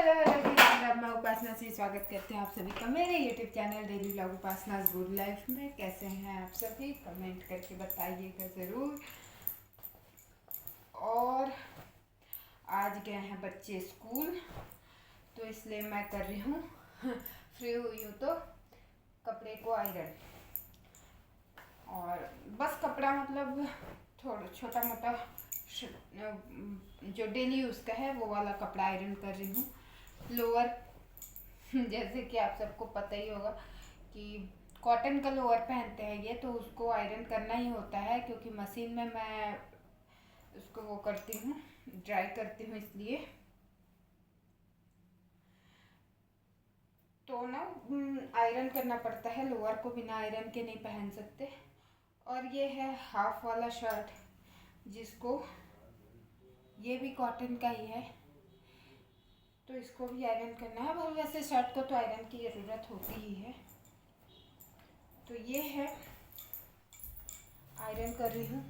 Hello hello जी, मैं उपासना से स्वागत करते हैं आप सभी का मेरे यूट्यूब चैनल डेली व्लॉग उपासना गुड लाइफ में। कैसे हैं आप सभी? कमेंट करके बताइएगा ज़रूर। और आज गए हैं बच्चे स्कूल, तो इसलिए मैं कर रही हूँ फ्री हुई हूँ तो कपड़े को आयरन। और बस कपड़ा मतलब थोड़ा छोटा मोटा जो डेली यूज़ का है वो वाला कपड़ा आयरन कर रही हूँ। लोअर जैसे कि आप सबको पता ही होगा कि कॉटन का लोअर पहनते हैं ये, तो उसको आयरन करना ही होता है क्योंकि मशीन में मैं उसको वो करती हूँ, ड्राई करती हूँ, इसलिए तो ना आयरन करना पड़ता है। लोअर को बिना आयरन के नहीं पहन सकते। और ये है हाफ वाला शर्ट, जिसको ये भी कॉटन का ही है, तो इसको भी आयरन करना है। पर वैसे शर्ट को तो आयरन की ज़रूरत होती ही है। तो ये है, आयरन कर रही हूँ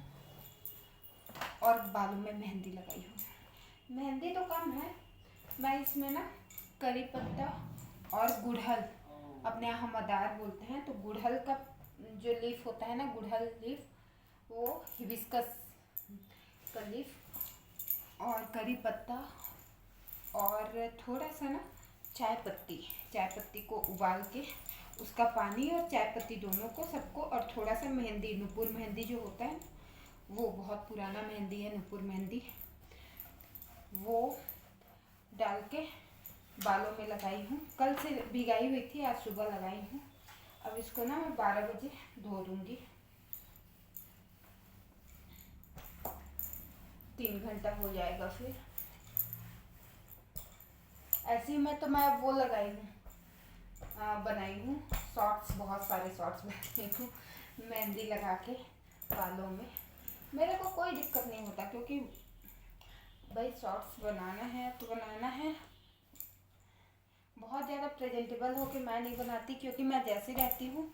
और बालों में मेहंदी लगाई हूँ। मेहंदी तो कम है, मैं इसमें ना करी पत्ता और गुड़हल, अपने यहाँ मदार बोलते हैं, तो गुड़हल का जो लीफ होता है ना, गुड़हल लीफ, वो हिबिस्कस का लीफ और करी पत्ता और थोड़ा सा ना चाय पत्ती को उबाल के उसका पानी और चाय पत्ती दोनों को सबको, और थोड़ा सा मेहंदी, नुपुर मेहंदी जो होता है वो बहुत पुराना मेहंदी है, नुपुर मेहंदी, वो डाल के बालों में लगाई हूँ। कल से भिगाई हुई थी, आज सुबह लगाई हूँ। अब इसको ना मैं 12 बजे धो दूँगी। 3 घंटा हो जाएगा फिर। ऐसे ही मैं वो लगाई हूँ, बनाई हूँ शॉर्ट्स, बहुत सारे शॉर्ट्स बनाई हूँ मेहंदी लगा के बालों में। मेरे को कोई दिक्कत नहीं होता क्योंकि भाई शॉर्ट्स बनाना है तो बनाना है। बहुत ज़्यादा प्रेजेंटेबल हो के मैं नहीं बनाती, क्योंकि मैं जैसी रहती हूँ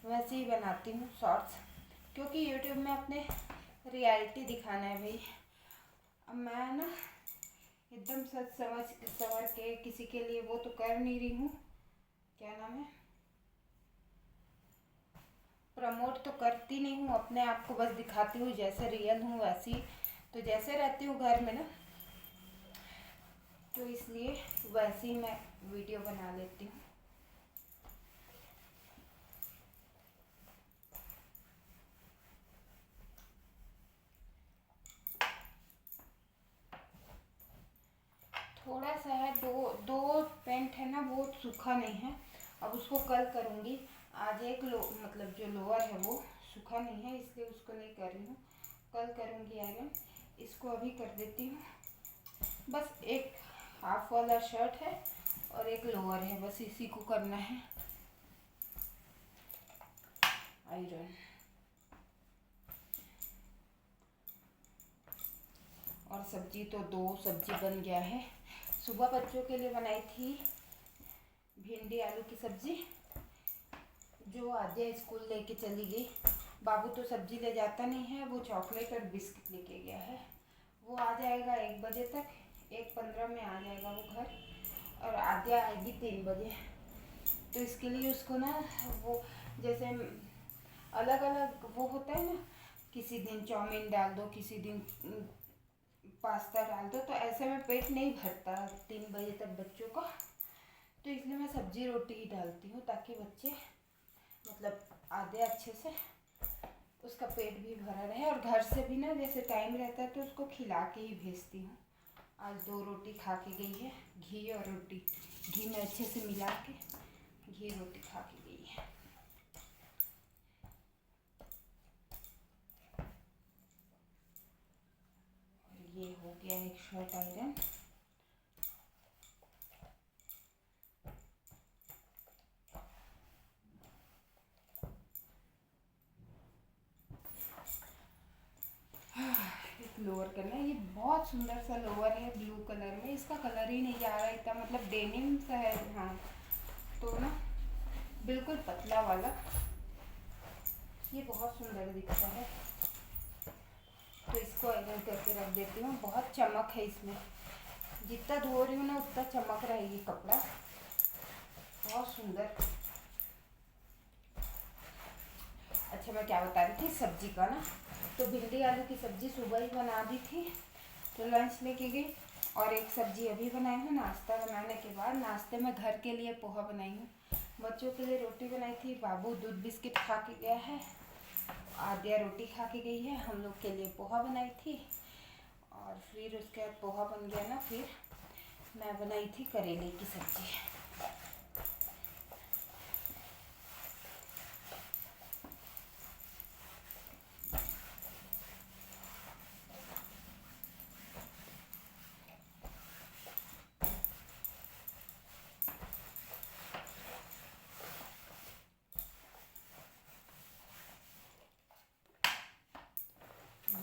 वैसे ही बनाती हूँ शॉर्ट्स, क्योंकि यूट्यूब में अपने रियलिटी दिखाना है भाई। अब मैं ना एकदम सच समझ संवर के किसी के लिए वो तो कर नहीं रही हूँ, क्या नाम है, प्रमोट तो करती नहीं हूँ अपने आप को, बस दिखाती हूँ जैसे रियल हूँ वैसी। तो जैसे रहती हूँ घर में ना, तो इसलिए वैसे ही मैं वीडियो बना लेती हूँ। थोड़ा सा है, दो पेंट है ना, वो सूखा नहीं है। अब उसको कल करूँगी। आज एक मतलब जो लोअर है वो सूखा नहीं है, इसलिए उसको नहीं कर रही हूँ, कल करूँगी आयरन। इसको अभी कर देती हूँ। बस एक हाफ वाला शर्ट है और एक लोअर है, बस इसी को करना है आयरन। और सब्जी तो 2 सब्जी बन गया है। सुबह बच्चों के लिए बनाई थी भिंडी आलू की सब्जी, जो आज स्कूल लेके चली गई। बाबू तो सब्जी ले जाता नहीं है, वो चॉकलेट और बिस्किट लेके गया है। वो आ जाएगा 1 बजे तक, 1:15 में आ जाएगा वो घर, और आद्या आएगी 3 बजे। तो इसके लिए उसको ना वो जैसे अलग अलग वो होता है ना, किसी दिन चाउमीन डाल दो, किसी दिन पास्ता डाल दो, तो ऐसे में पेट नहीं भरता 3 बजे तक बच्चों का। तो इसलिए मैं सब्जी रोटी ही डालती हूँ, ताकि बच्चे मतलब आधे अच्छे से उसका पेट भी भरा रहे। और घर से भी ना जैसे टाइम रहता है तो उसको खिला के ही भेजती हूँ। आज 2 रोटी खा के गई है, घी और रोटी, घी में अच्छे से मिला के घी रोटी खा के गई है। और ये हो गया एक शर्ट आयरन। लोअर करना है, ये बहुत सुंदर सा लोअर है ब्लू कलर में, इसका कलर ही नहीं जा रहा इतना, मतलब डेनिम सा है। हाँ, तो ना बिल्कुल पतला वाला, ये बहुत सुंदर दिखता है। तो इसको आयरन करके रख देती हूँ। बहुत चमक है इसमें, जितना धो रही हूँ ना उतना चमक रहा है ये कपड़ा, बहुत सुंदर। अच्छा मैं क्या बता रही थी सब्जी का ना, तो भिंडी आलू की सब्जी सुबह ही बना दी थी तो लंच लेके गई, और एक सब्जी अभी बनाई हूँ नाश्ता बनाने के बाद। नाश्ते में घर के लिए पोहा बनाई हूँ, बच्चों के लिए रोटी बनाई थी। बाबू दूध बिस्किट खा के गया है, आद्या रोटी खा के गई है। हम लोग के लिए पोहा बनाई थी, और फिर उसके बाद पोहा बन गया ना, फिर मैं बनाई थी करेले की सब्जी।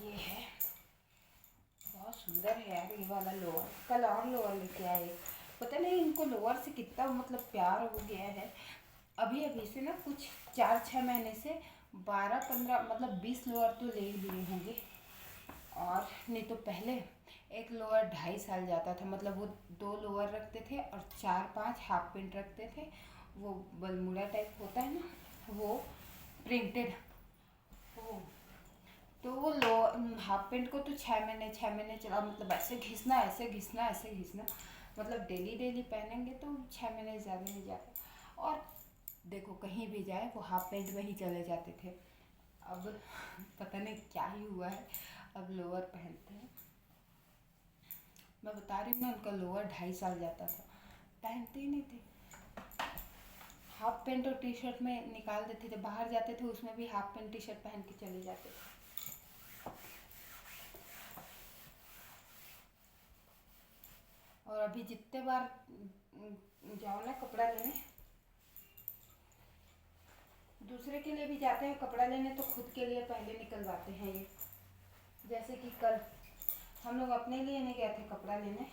ये है, बहुत सुंदर है यार ये वाला लोअर। कल और लोअर लेके आए, पता नहीं इनको लोअर से कितना मतलब प्यार हो गया है। अभी अभी से ना कुछ 4-6 महीने से 12-15 मतलब 20 लोअर तो ले ही लिए होंगे। और नहीं तो पहले एक लोअर 2.5 साल जाता था, मतलब वो 2 लोअर रखते थे और 4-5 हाफ पेंट रखते थे। वो बलमुड़ा टाइप होता है ना, वो प्रिंटेड, वो तो वो लो हाफ पेंट को तो 6 महीने चला, मतलब ऐसे घिसना ऐसे घिसना ऐसे घिसना, मतलब डेली डेली पहनेंगे तो 6 महीने ज़्यादा नहीं जाते। और देखो कहीं भी जाए वो हाफ पेंट में ही चले जाते थे। अब पता नहीं क्या ही हुआ है, अब लोअर पहनते हैं। मैं बता रही हूँ ना, उनका लोअर 2.5 साल जाता था, पहनते ही नहीं थे। हाफ पेंट और टी शर्ट में निकाल देते थे, बाहर जाते थे उसमें भी हाफ पेंट टी शर्ट पहन के चले जाते थे। और अभी जितने बार जाओ ना कपड़ा लेने, दूसरे के लिए भी जाते हैं कपड़ा लेने तो खुद के लिए पहले निकलवाते हैं ये। जैसे कि कल हम लोग अपने लिए नहीं गए थे कपड़ा लेने,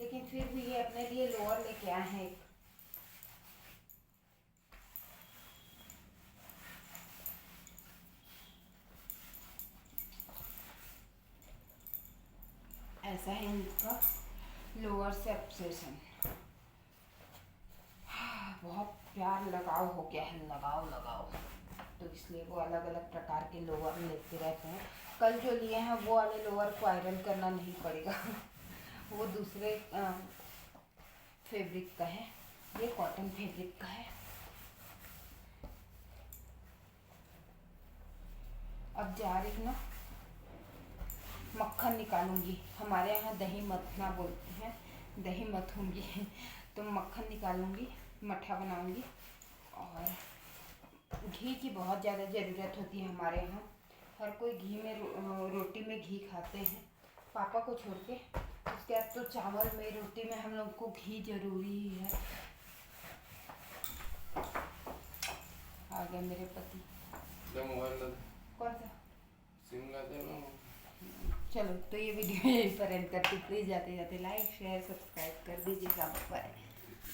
लेकिन फिर भी ये अपने लिए लोअर लेके आए हैं एक। ऐसा है इनका लोअर से ऑब्सेशन। बहुत प्यार लगाव हो गया है, लगाव लगाव, तो इसलिए वो अलग अलग प्रकार के लोअर लेते रहते हैं। कल जो लिए हैं वो वाले लोअर को आयरन करना नहीं पड़ेगा वो दूसरे फैब्रिक का है, ये कॉटन फैब्रिक का है। अब जा रही ना मक्खन निकालूंगी, हमारे यहाँ दही मथना बोलते हैं, दही मथूंगी तो मक्खन निकालूंगी, मट्ठा बनाऊंगी। और घी की बहुत ज़्यादा ज़रूरत होती है हमारे यहाँ, हर कोई घी में रोटी में घी खाते हैं, पापा को छोड़ के। उसके बाद तो चावल में रोटी में हम लोग को घी ज़रूरी ही है। आ गए मेरे पति। कौन सा सिम लाते हैं? चलो तो ये वीडियो यहीं पर एंड करती, प्लीज़ जाते जाते लाइक शेयर सब्सक्राइब कर दीजिएगा। बाय।